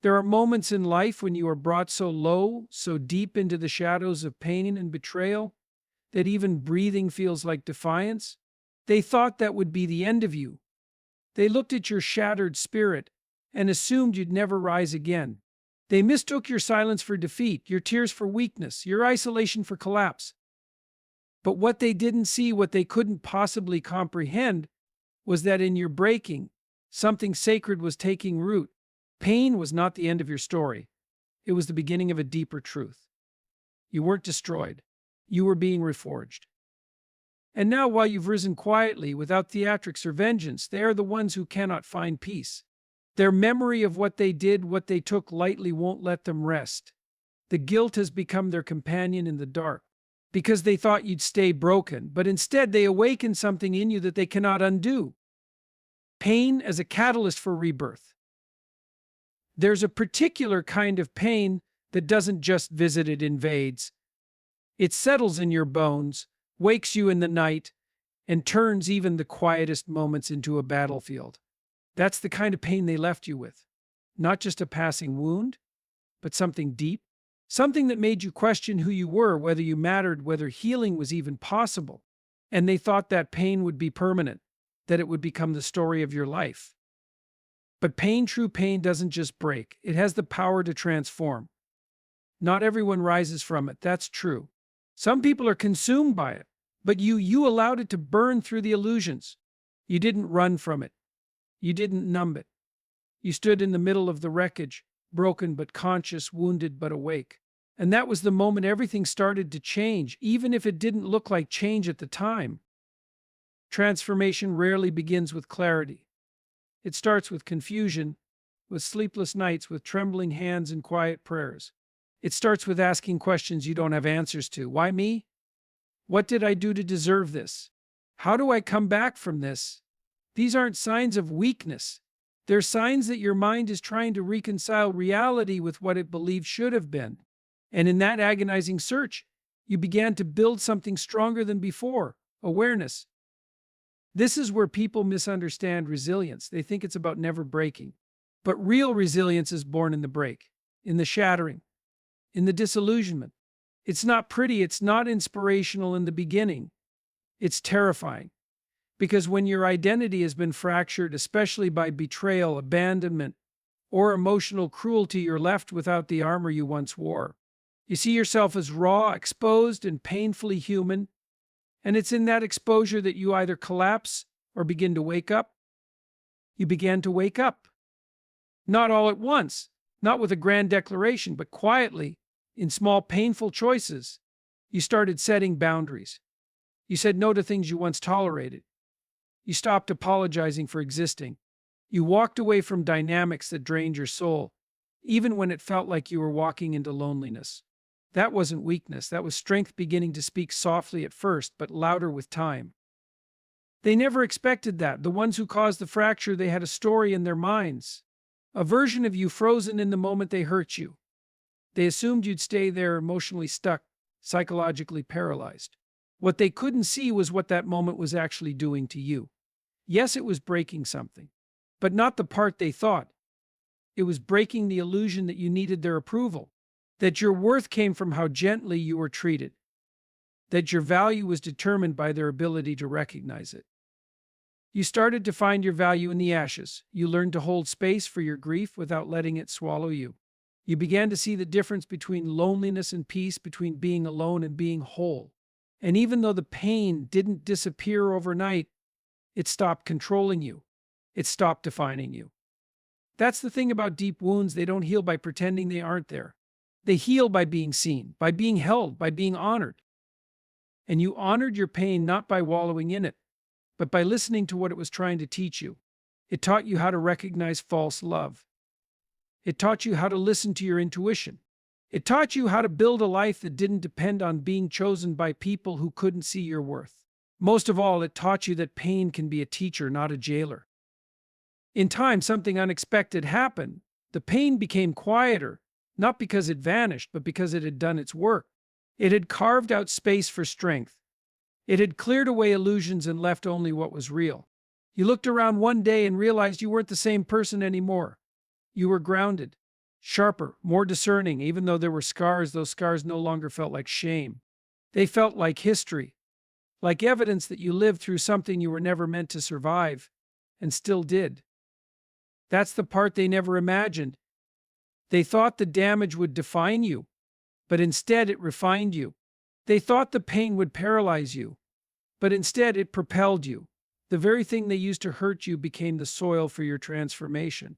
There are moments in life when you are brought so low, so deep into the shadows of pain and betrayal, that even breathing feels like defiance. They thought that would be the end of you. They looked at your shattered spirit and assumed you'd never rise again. They mistook your silence for defeat, your tears for weakness, your isolation for collapse. But what they didn't see, what they couldn't possibly comprehend, was that in your breaking, something sacred was taking root. Pain was not the end of your story. It was the beginning of a deeper truth. You weren't destroyed. You were being reforged. And now, while you've risen quietly, without theatrics or vengeance, they are the ones who cannot find peace. Their memory of what they did, what they took lightly, won't let them rest. The guilt has become their companion in the dark, because they thought you'd stay broken, but instead they awaken something in you that they cannot undo. Pain as a catalyst for rebirth. There's a particular kind of pain that doesn't just visit, it invades. It settles in your bones, wakes you in the night, and turns even the quietest moments into a battlefield. That's the kind of pain they left you with. Not just a passing wound, but something deep, something that made you question who you were, whether you mattered, whether healing was even possible. And they thought that pain would be permanent, that it would become the story of your life. But pain, true pain, doesn't just break. It has the power to transform. Not everyone rises from it, that's true. Some people are consumed by it, but you allowed it to burn through the illusions. You didn't run from it. You didn't numb it. You stood in the middle of the wreckage, broken but conscious, wounded but awake. And that was the moment everything started to change, even if it didn't look like change at the time. Transformation rarely begins with clarity. It starts with confusion, with sleepless nights, with trembling hands and quiet prayers. It starts with asking questions you don't have answers to. Why me? What did I do to deserve this? How do I come back from this? These aren't signs of weakness. They're signs that your mind is trying to reconcile reality with what it believed should have been. And in that agonizing search, you began to build something stronger than before: awareness. This is where people misunderstand resilience. They think it's about never breaking. But real resilience is born in the break, in the shattering, in the disillusionment. It's not pretty, it's not inspirational in the beginning. It's terrifying. Because when your identity has been fractured, especially by betrayal, abandonment, or emotional cruelty, you're left without the armor you once wore. You see yourself as raw, exposed, and painfully human. And it's in that exposure that you either collapse or begin to wake up. You began to wake up. Not all at once, not with a grand declaration, but quietly, in small, painful choices. You started setting boundaries. You said no to things you once tolerated. You stopped apologizing for existing. You walked away from dynamics that drained your soul, even when it felt like you were walking into loneliness. That wasn't weakness, that was strength beginning to speak softly at first, but louder with time. They never expected that. The ones who caused the fracture, they had a story in their minds. A version of you frozen in the moment they hurt you. They assumed you'd stay there, emotionally stuck, psychologically paralyzed. What they couldn't see was what that moment was actually doing to you. Yes, it was breaking something, but not the part they thought. It was breaking the illusion that you needed their approval, that your worth came from how gently you were treated, that your value was determined by their ability to recognize it. You started to find your value in the ashes. You learned to hold space for your grief without letting it swallow you. You began to see the difference between loneliness and peace, between being alone and being whole. And even though the pain didn't disappear overnight, it stopped controlling you. It stopped defining you. That's the thing about deep wounds. They don't heal by pretending they aren't there. They heal by being seen, by being held, by being honored. And you honored your pain not by wallowing in it, but by listening to what it was trying to teach you. It taught you how to recognize false love. It taught you how to listen to your intuition. It taught you how to build a life that didn't depend on being chosen by people who couldn't see your worth. Most of all, it taught you that pain can be a teacher, not a jailer. In time, something unexpected happened. The pain became quieter, not because it vanished, but because it had done its work. It had carved out space for strength. It had cleared away illusions and left only what was real. You looked around one day and realized you weren't the same person anymore. You were grounded. sharper, more discerning. Even though there were scars, those scars no longer felt like shame. They felt like history, like evidence that you lived through something you were never meant to survive, and still did. That's the part they never imagined. They thought the damage would define you, but instead it refined you. They thought the pain would paralyze you, but instead it propelled you. The very thing they used to hurt you became the soil for your transformation.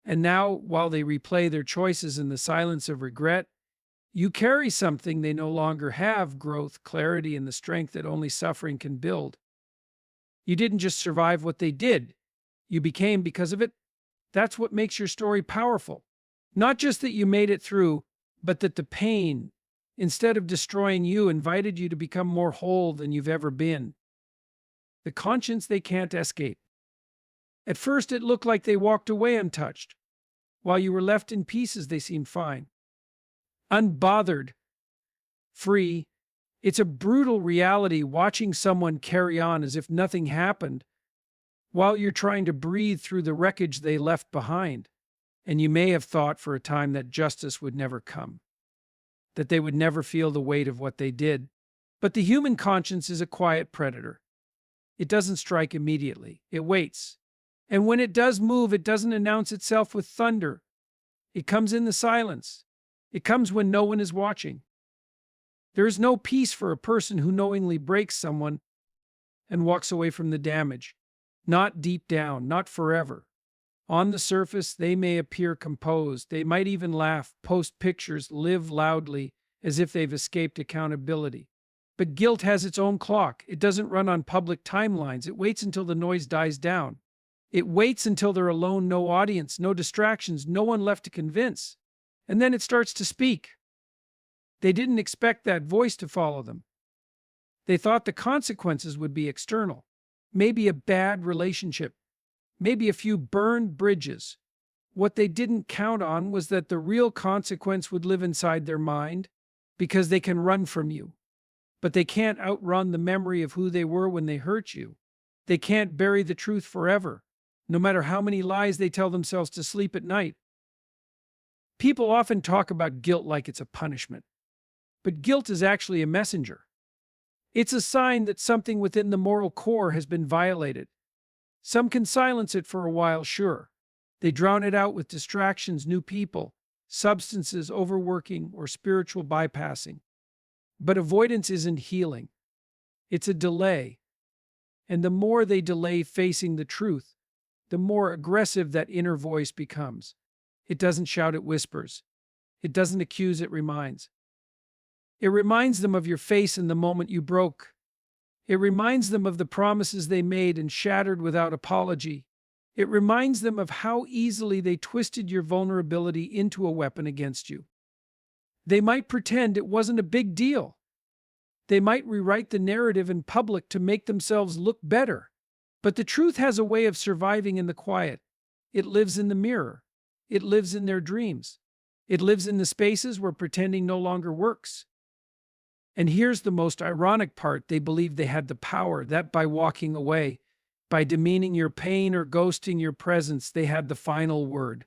And now, while they replay their choices in the silence of regret, you carry something they no longer have: growth, clarity, and the strength that only suffering can build. You didn't just survive what they did, you became because of it. That's what makes your story powerful. Not just that you made it through, but that the pain, instead of destroying you, invited you to become more whole than you've ever been. The conscience they can't escape. At first, it looked like they walked away untouched. While you were left in pieces, they seemed fine. Unbothered, free. It's a brutal reality watching someone carry on as if nothing happened while you're trying to breathe through the wreckage they left behind. And you may have thought for a time that justice would never come, that they would never feel the weight of what they did. But the human conscience is a quiet predator. It doesn't strike immediately. It waits. And when it does move, it doesn't announce itself with thunder. It comes in the silence. It comes when no one is watching. There is no peace for a person who knowingly breaks someone and walks away from the damage. Not deep down, not forever. On the surface, they may appear composed. They might even laugh, post pictures, live loudly, as if they've escaped accountability. But guilt has its own clock. It doesn't run on public timelines. It waits until the noise dies down. It waits until they're alone, no audience, no distractions, no one left to convince. And then it starts to speak. They didn't expect that voice to follow them. They thought the consequences would be external. Maybe a bad relationship. Maybe a few burned bridges. What they didn't count on was that the real consequence would live inside their mind, because they can run from you. But they can't outrun the memory of who they were when they hurt you. They can't bury the truth forever, no matter how many lies they tell themselves to sleep at night. People often talk about guilt like it's a punishment. But guilt is actually a messenger. It's a sign that something within the moral core has been violated. Some can silence it for a while, sure. They drown it out with distractions, new people, substances, overworking, or spiritual bypassing. But avoidance isn't healing. It's a delay. And the more they delay facing the truth, the more aggressive that inner voice becomes. It doesn't shout, it whispers. It doesn't accuse, it reminds. It reminds them of your face in the moment you broke. It reminds them of the promises they made and shattered without apology. It reminds them of how easily they twisted your vulnerability into a weapon against you. They might pretend it wasn't a big deal. They might rewrite the narrative in public to make themselves look better. But the truth has a way of surviving in the quiet. It lives in the mirror. It lives in their dreams. It lives in the spaces where pretending no longer works. And here's the most ironic part: they believed they had the power, that by walking away, by demeaning your pain or ghosting your presence, they had the final word.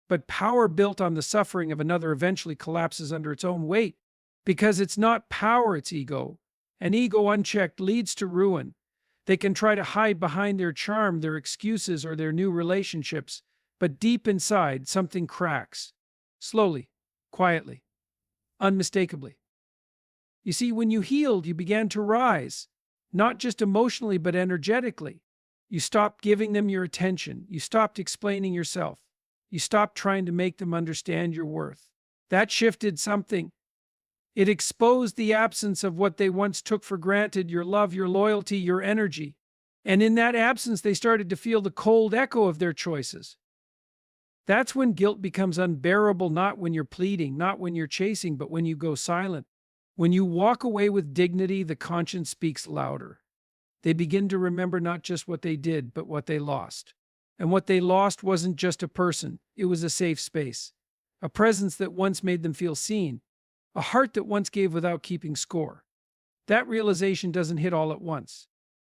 But power built on the suffering of another eventually collapses under its own weight, because it's not power, it's ego. And ego unchecked leads to ruin. They can try to hide behind their charm, their excuses, or their new relationships, but deep inside, something cracks. Slowly, quietly, unmistakably. You see, when you healed, you began to rise, not just emotionally, but energetically. You stopped giving them your attention. You stopped explaining yourself. You stopped trying to make them understand your worth. That shifted something. It exposed the absence of what they once took for granted: your love, your loyalty, your energy. And in that absence, they started to feel the cold echo of their choices. That's when guilt becomes unbearable, not when you're pleading, not when you're chasing, but when you go silent. When you walk away with dignity, the conscience speaks louder. They begin to remember not just what they did, but what they lost. And what they lost wasn't just a person, it was a safe space. A presence that once made them feel seen. A heart that once gave without keeping score. That realization doesn't hit all at once.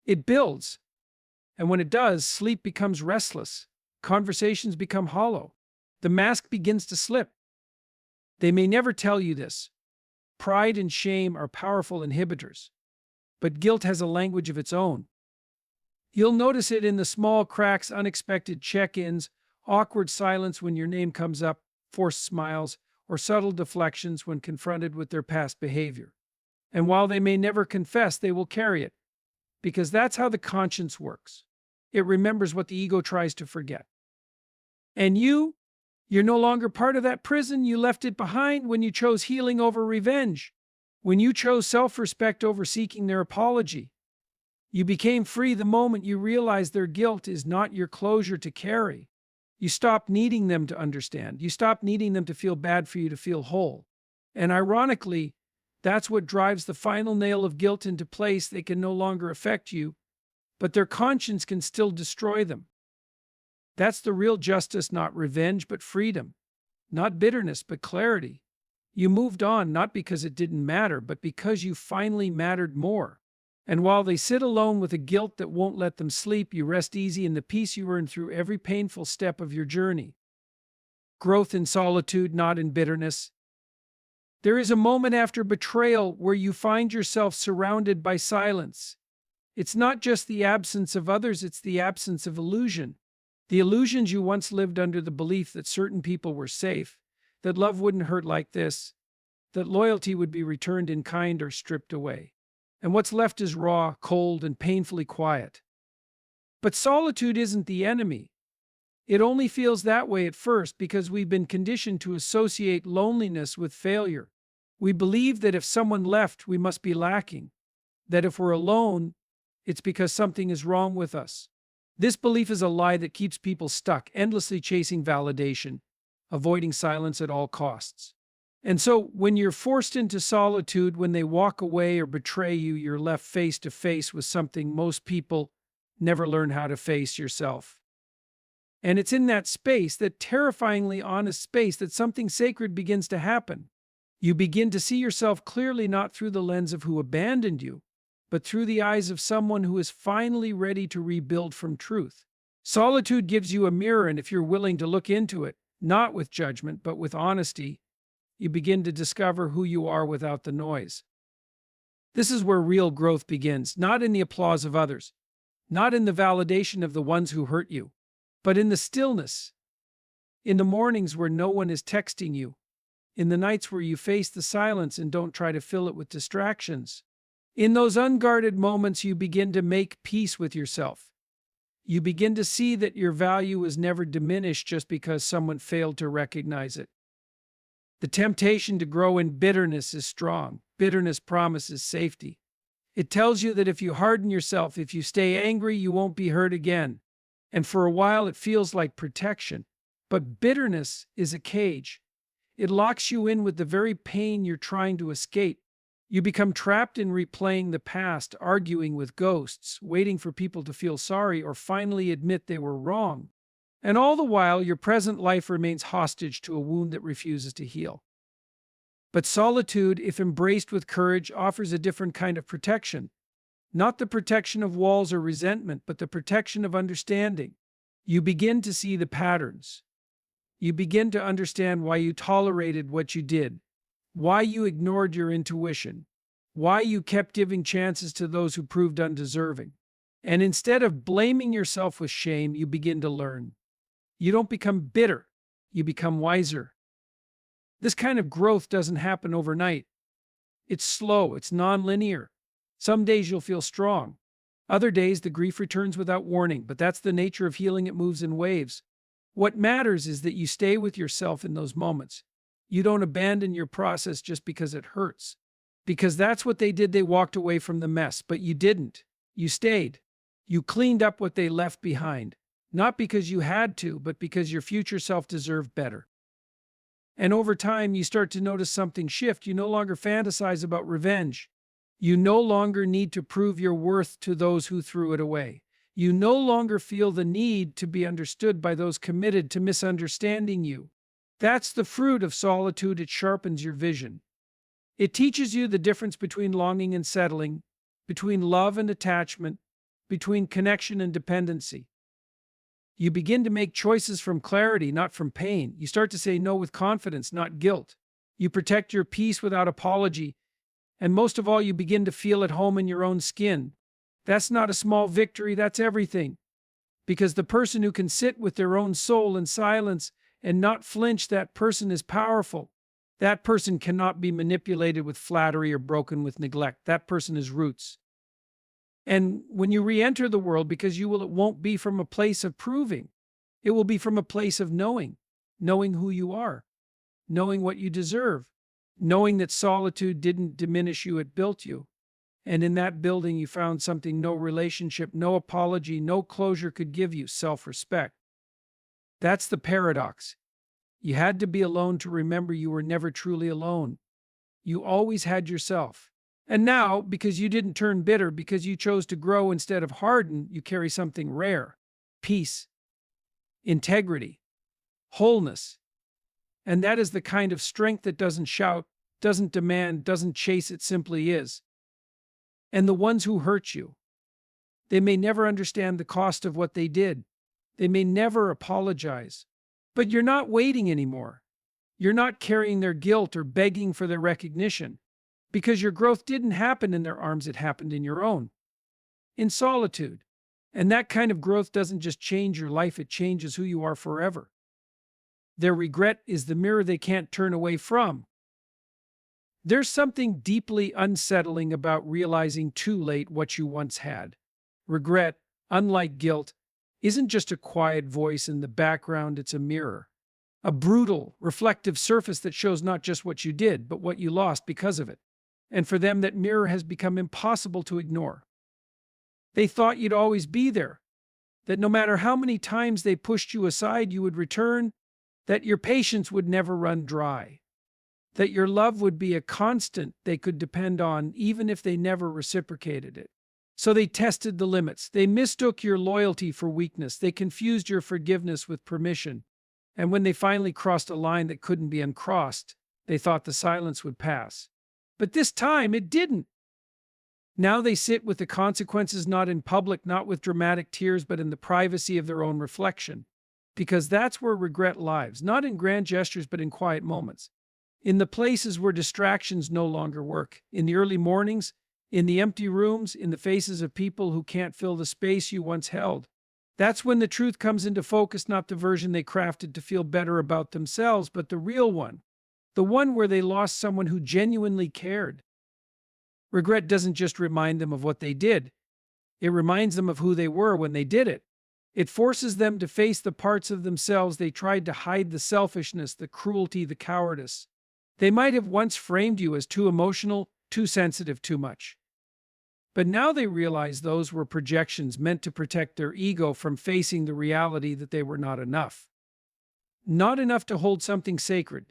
It builds. And when it does, sleep becomes restless. Conversations become hollow. The mask begins to slip. They may never tell you this. Pride and shame are powerful inhibitors, but guilt has a language of its own. You'll notice it in the small cracks, unexpected check-ins, awkward silence when your name comes up, forced smiles, or subtle deflections when confronted with their past behavior. And while they may never confess, they will carry it, because that's how the conscience works. It remembers what the ego tries to forget. And you're no longer part of that prison. You left it behind when you chose healing over revenge, when you chose self-respect over seeking their apology. You became free the moment you realized their guilt is not your closure to carry. You stopped needing them to understand. You stopped needing them to feel bad for you to feel whole. And ironically, that's what drives the final nail of guilt into place. They can no longer affect you, but their conscience can still destroy them. That's the real justice, not revenge, but freedom. Not bitterness, but clarity. You moved on not because it didn't matter, but because you finally mattered more. And while they sit alone with a guilt that won't let them sleep, you rest easy in the peace you earn through every painful step of your journey. Growth in solitude, not in bitterness. There is a moment after betrayal where you find yourself surrounded by silence. It's not just the absence of others, it's the absence of illusion. The illusions you once lived under, the belief that certain people were safe, that love wouldn't hurt like this, that loyalty would be returned in kind or stripped away. And what's left is raw, cold, and painfully quiet. But solitude isn't the enemy. It only feels that way at first because we've been conditioned to associate loneliness with failure. We believe that if someone left, we must be lacking, that if we're alone, it's because something is wrong with us. This belief is a lie that keeps people stuck, endlessly chasing validation, avoiding silence at all costs. And so, when you're forced into solitude, when they walk away or betray you, you're left face to face with something most people never learn how to face: yourself. And it's in that space, that terrifyingly honest space, that something sacred begins to happen. You begin to see yourself clearly, not through the lens of who abandoned you, but through the eyes of someone who is finally ready to rebuild from truth. Solitude gives you a mirror, and if you're willing to look into it, not with judgment, but with honesty, you begin to discover who you are without the noise. This is where real growth begins, not in the applause of others, not in the validation of the ones who hurt you, but in the stillness, in the mornings where no one is texting you, in the nights where you face the silence and don't try to fill it with distractions. In those unguarded moments, you begin to make peace with yourself. You begin to see that your value is never diminished just because someone failed to recognize it. The temptation to grow in bitterness is strong. Bitterness promises safety. It tells you that if you harden yourself, if you stay angry, you won't be hurt again. And for a while, it feels like protection. But bitterness is a cage. It locks you in with the very pain you're trying to escape. You become trapped in replaying the past, arguing with ghosts, waiting for people to feel sorry or finally admit they were wrong. And all the while, your present life remains hostage to a wound that refuses to heal. But solitude, if embraced with courage, offers a different kind of protection. Not the protection of walls or resentment, but the protection of understanding. You begin to see the patterns. You begin to understand why you tolerated what you did, why you ignored your intuition, why you kept giving chances to those who proved undeserving. And instead of blaming yourself with shame, you begin to learn. You don't become bitter, you become wiser. This kind of growth doesn't happen overnight. It's slow, it's non-linear. Some days you'll feel strong. Other days the grief returns without warning, but that's the nature of healing. It moves in waves. What matters is that you stay with yourself in those moments. You don't abandon your process just because it hurts. Because that's what they did. They walked away from the mess, but you didn't. You stayed. You cleaned up what they left behind. Not because you had to, but because your future self deserved better. And over time, you start to notice something shift. You no longer fantasize about revenge. You no longer need to prove your worth to those who threw it away. You no longer feel the need to be understood by those committed to misunderstanding you. That's the fruit of solitude. It sharpens your vision. It teaches you the difference between longing and settling, between love and attachment, between connection and dependency. You begin to make choices from clarity, not from pain. You start to say no with confidence, not guilt. You protect your peace without apology. And most of all, you begin to feel at home in your own skin. That's not a small victory, that's everything. Because the person who can sit with their own soul in silence and not flinch, that person is powerful. That person cannot be manipulated with flattery or broken with neglect. That person is roots. And when you re-enter the world, because it won't be from a place of proving. It will be from a place of knowing who you are, knowing what you deserve, knowing that solitude didn't diminish you, it built you. And in that building, you found something no relationship, no apology, no closure could give you: self-respect. That's the paradox. You had to be alone to remember you were never truly alone. You always had yourself. And now, because you didn't turn bitter, because you chose to grow instead of harden, you carry something rare: peace, integrity, wholeness. And that is the kind of strength that doesn't shout, doesn't demand, doesn't chase, it simply is. And the ones who hurt you, they may never understand the cost of what they did. They may never apologize. But you're not waiting anymore. You're not carrying their guilt or begging for their recognition. Because your growth didn't happen in their arms, it happened in your own. In solitude. And that kind of growth doesn't just change your life, it changes who you are forever. Their regret is the mirror they can't turn away from. There's something deeply unsettling about realizing too late what you once had. Regret, unlike guilt, isn't just a quiet voice in the background, it's a mirror. A brutal, reflective surface that shows not just what you did, but what you lost because of it. And for them, that mirror has become impossible to ignore. They thought you'd always be there, that no matter how many times they pushed you aside, you would return, that your patience would never run dry, that your love would be a constant they could depend on even if they never reciprocated it. So they tested the limits. They mistook your loyalty for weakness. They confused your forgiveness with permission. And when they finally crossed a line that couldn't be uncrossed, they thought the silence would pass. But this time it didn't. Now they sit with the consequences, not in public, not with dramatic tears, but in the privacy of their own reflection. Because that's where regret lives, not in grand gestures, but in quiet moments. In the places where distractions no longer work. In the early mornings, in the empty rooms, in the faces of people who can't fill the space you once held. That's when the truth comes into focus, not the version they crafted to feel better about themselves, but the real one. The one where they lost someone who genuinely cared. Regret doesn't just remind them of what they did. It reminds them of who they were when they did it. It forces them to face the parts of themselves they tried to hide: the selfishness, the cruelty, the cowardice. They might have once framed you as too emotional, too sensitive, too much. But now they realize those were projections meant to protect their ego from facing the reality that they were not enough. Not enough to hold something sacred.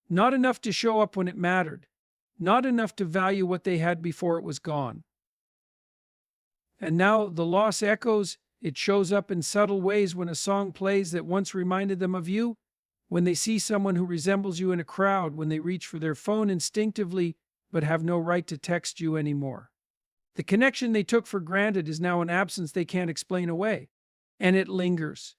Not enough to show up when it mattered. Not enough to value what they had before it was gone. And now the loss echoes. It shows up in subtle ways: when a song plays that once reminded them of you, when they see someone who resembles you in a crowd, when they reach for their phone instinctively but have no right to text you anymore. The connection they took for granted is now an absence they can't explain away. And it lingers.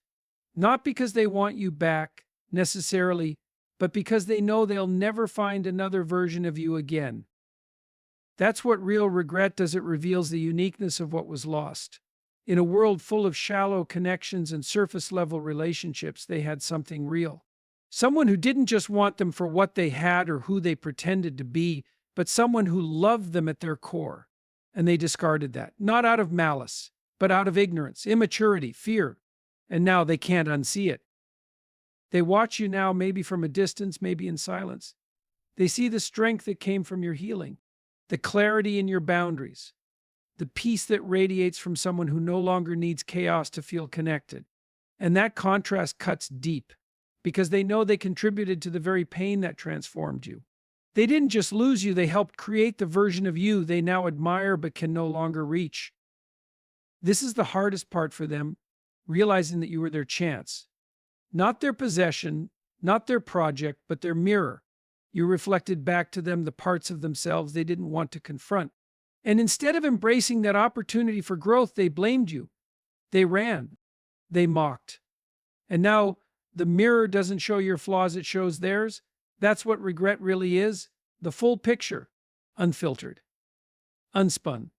Not because they want you back, necessarily, but because they know they'll never find another version of you again. That's what real regret does. It reveals the uniqueness of what was lost. In a world full of shallow connections and surface-level relationships, they had something real. Someone who didn't just want them for what they had or who they pretended to be, but someone who loved them at their core. And they discarded that, not out of malice, but out of ignorance, immaturity, fear. And now they can't unsee it. They watch you now, maybe from a distance, maybe in silence. They see the strength that came from your healing, the clarity in your boundaries, the peace that radiates from someone who no longer needs chaos to feel connected. And that contrast cuts deep, because they know they contributed to the very pain that transformed you. They didn't just lose you, they helped create the version of you they now admire but can no longer reach. This is the hardest part for them, realizing that you were their chance. Not their possession, not their project, but their mirror. You reflected back to them the parts of themselves they didn't want to confront. And instead of embracing that opportunity for growth, they blamed you. They ran. They mocked. And now the mirror doesn't show your flaws, it shows theirs. That's what regret really is, the full picture, unfiltered, unspun.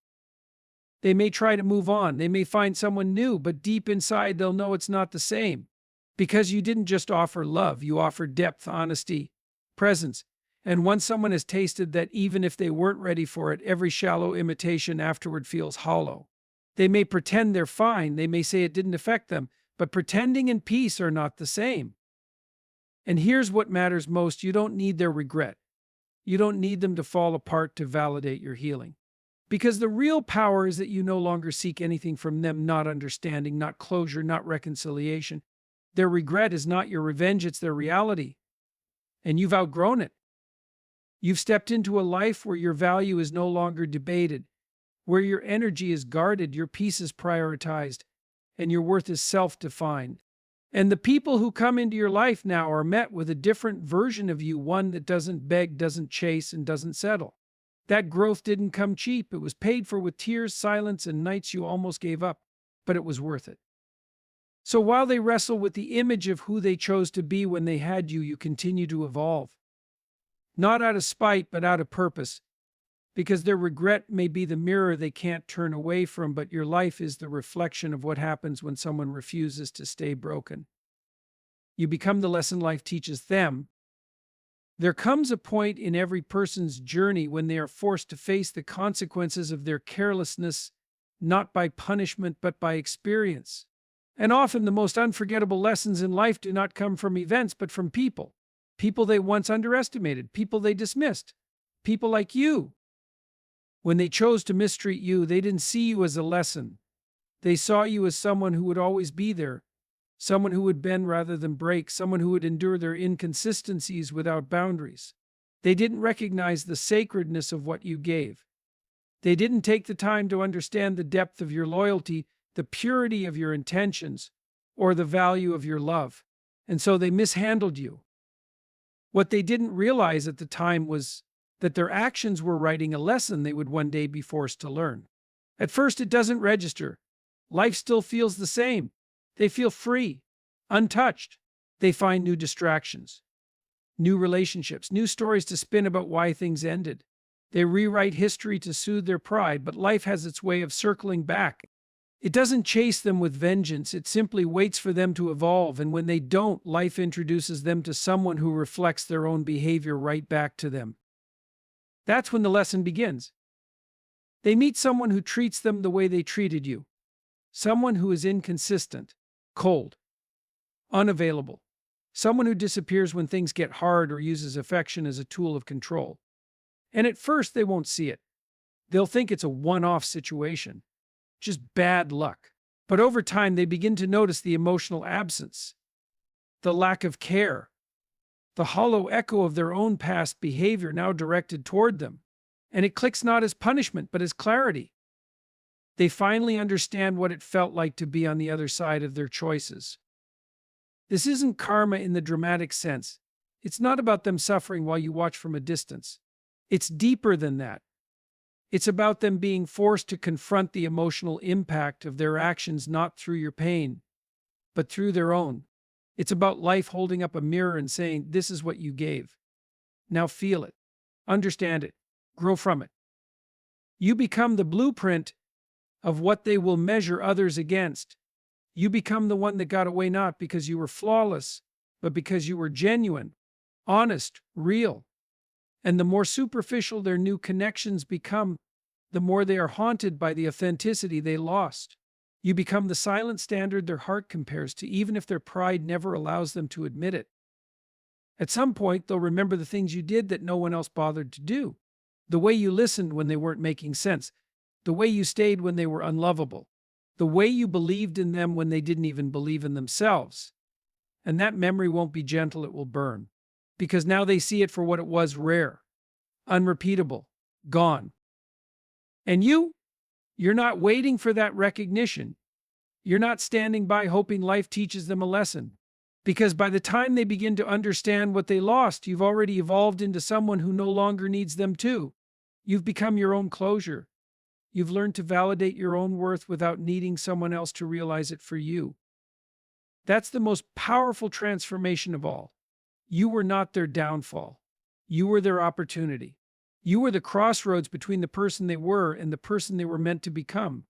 They may try to move on, they may find someone new, but deep inside they'll know it's not the same. Because you didn't just offer love, you offered depth, honesty, presence. And once someone has tasted that, even if they weren't ready for it, every shallow imitation afterward feels hollow. They may pretend they're fine, they may say it didn't affect them, but pretending and peace are not the same. And here's what matters most: you don't need their regret. You don't need them to fall apart to validate your healing. Because the real power is that you no longer seek anything from them, not understanding, not closure, not reconciliation. Their regret is not your revenge, it's their reality. And you've outgrown it. You've stepped into a life where your value is no longer debated, where your energy is guarded, your peace is prioritized, and your worth is self-defined. And the people who come into your life now are met with a different version of you, one that doesn't beg, doesn't chase, and doesn't settle. That growth didn't come cheap. It was paid for with tears, silence, and nights you almost gave up, but it was worth it. So while they wrestle with the image of who they chose to be when they had you, you continue to evolve. Not out of spite, but out of purpose. Because their regret may be the mirror they can't turn away from, but your life is the reflection of what happens when someone refuses to stay broken. You become the lesson life teaches them. There comes a point in every person's journey when they are forced to face the consequences of their carelessness, not by punishment, but by experience. And often the most unforgettable lessons in life do not come from events, but from people. People they once underestimated, people they dismissed, people like you. When they chose to mistreat you, they didn't see you as a lesson. They saw you as someone who would always be there, someone who would bend rather than break, someone who would endure their inconsistencies without boundaries. They didn't recognize the sacredness of what you gave. They didn't take the time to understand the depth of your loyalty, the purity of your intentions, or the value of your love. And so they mishandled you. What they didn't realize at the time was that their actions were writing a lesson they would one day be forced to learn. At first, it doesn't register. Life still feels the same. They feel free, untouched. They find new distractions, new relationships, new stories to spin about why things ended. They rewrite history to soothe their pride, but life has its way of circling back. It doesn't chase them with vengeance, it simply waits for them to evolve, and when they don't, life introduces them to someone who reflects their own behavior right back to them. That's when the lesson begins. They meet someone who treats them the way they treated you. Someone who is inconsistent, cold, unavailable. Someone who disappears when things get hard or uses affection as a tool of control. And at first, they won't see it. They'll think it's a one-off situation, just bad luck. But over time, they begin to notice the emotional absence, the lack of care, the hollow echo of their own past behavior now directed toward them. And it clicks not as punishment, but as clarity. They finally understand what it felt like to be on the other side of their choices. This isn't karma in the dramatic sense. It's not about them suffering while you watch from a distance. It's deeper than that. It's about them being forced to confront the emotional impact of their actions, not through your pain, but through their own. It's about life holding up a mirror and saying, this is what you gave. Now feel it, understand it, grow from it. You become the blueprint of what they will measure others against. You become the one that got away not because you were flawless, but because you were genuine, honest, real. And the more superficial their new connections become, the more they are haunted by the authenticity they lost. You become the silent standard their heart compares to, even if their pride never allows them to admit it. At some point, they'll remember the things you did that no one else bothered to do. The way you listened when they weren't making sense. The way you stayed when they were unlovable. The way you believed in them when they didn't even believe in themselves. And that memory won't be gentle, it will burn. Because now they see it for what it was: rare, unrepeatable, gone. And you're not waiting for that recognition. You're not standing by hoping life teaches them a lesson. Because by the time they begin to understand what they lost, you've already evolved into someone who no longer needs them to. You've become your own closure. You've learned to validate your own worth without needing someone else to realize it for you. That's the most powerful transformation of all. You were not their downfall. You were their opportunity. You were the crossroads between the person they were and the person they were meant to become.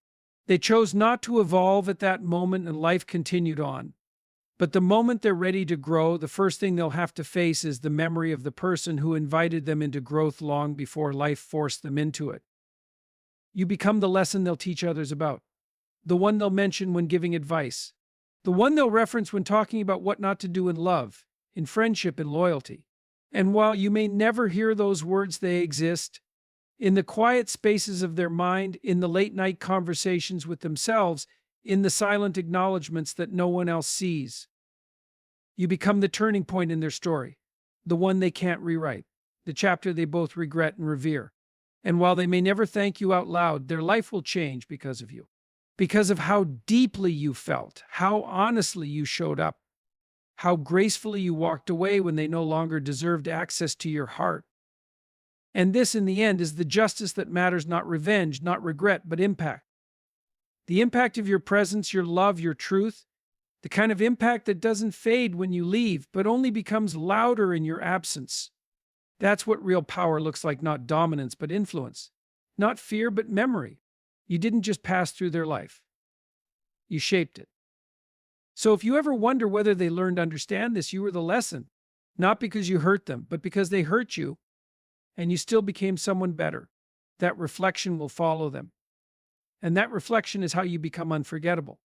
They chose not to evolve at that moment and life continued on. But the moment they're ready to grow, the first thing they'll have to face is the memory of the person who invited them into growth long before life forced them into it. You become the lesson they'll teach others about, the one they'll mention when giving advice, the one they'll reference when talking about what not to do in love, in friendship, and loyalty. And while you may never hear those words, they exist. In the quiet spaces of their mind, in the late-night conversations with themselves, in the silent acknowledgments that no one else sees. You become the turning point in their story, the one they can't rewrite, the chapter they both regret and revere. And while they may never thank you out loud, their life will change because of you. Because of how deeply you felt, how honestly you showed up, how gracefully you walked away when they no longer deserved access to your heart. And this, in the end, is the justice that matters, not revenge, not regret, but impact. The impact of your presence, your love, your truth, the kind of impact that doesn't fade when you leave, but only becomes louder in your absence. That's what real power looks like, not dominance, but influence. Not fear, but memory. You didn't just pass through their life. You shaped it. So if you ever wonder whether they learned to understand this, you were the lesson. Not because you hurt them, but because they hurt you, and you still became someone better. That reflection will follow them. And that reflection is how you become unforgettable.